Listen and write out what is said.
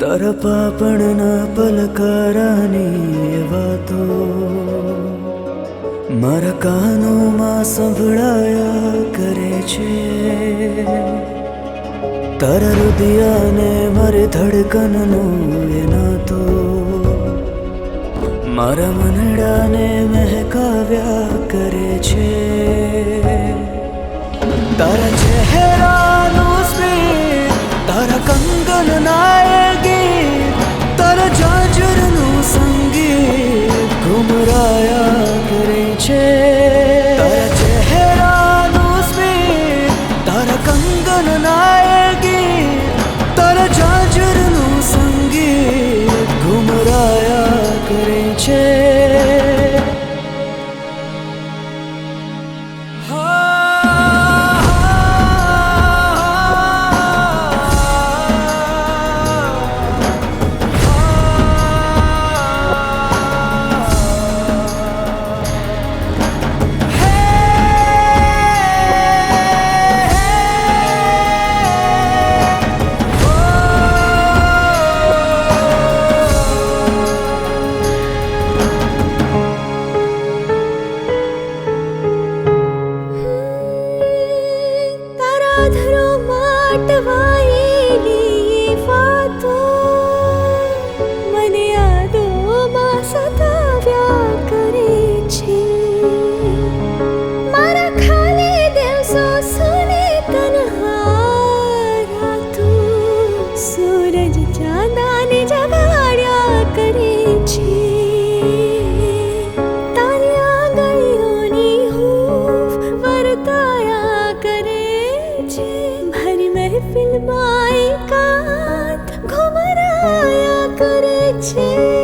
તરપાપણના પલકારાની વાતો મારા કાનોમાં સંભળાયા કરે છે. તારા હૃદયને મારી ધડકનનું એ નાતો મારા મનડાને મહેકાવ્યા કરે છે. તારા ચહેરાનું સ્મિત, તારા કંગનના એ ગીત, તારા જાજરનું સંગીત ઘુમરાયા કરે છે. તારા ચહેરાનું સ્મિત, તારા કંગનના એ ગીત, તારા જાજરનું સંગીત ઘુમરાયા કરે છે. ઘુમરાયા કરે છે.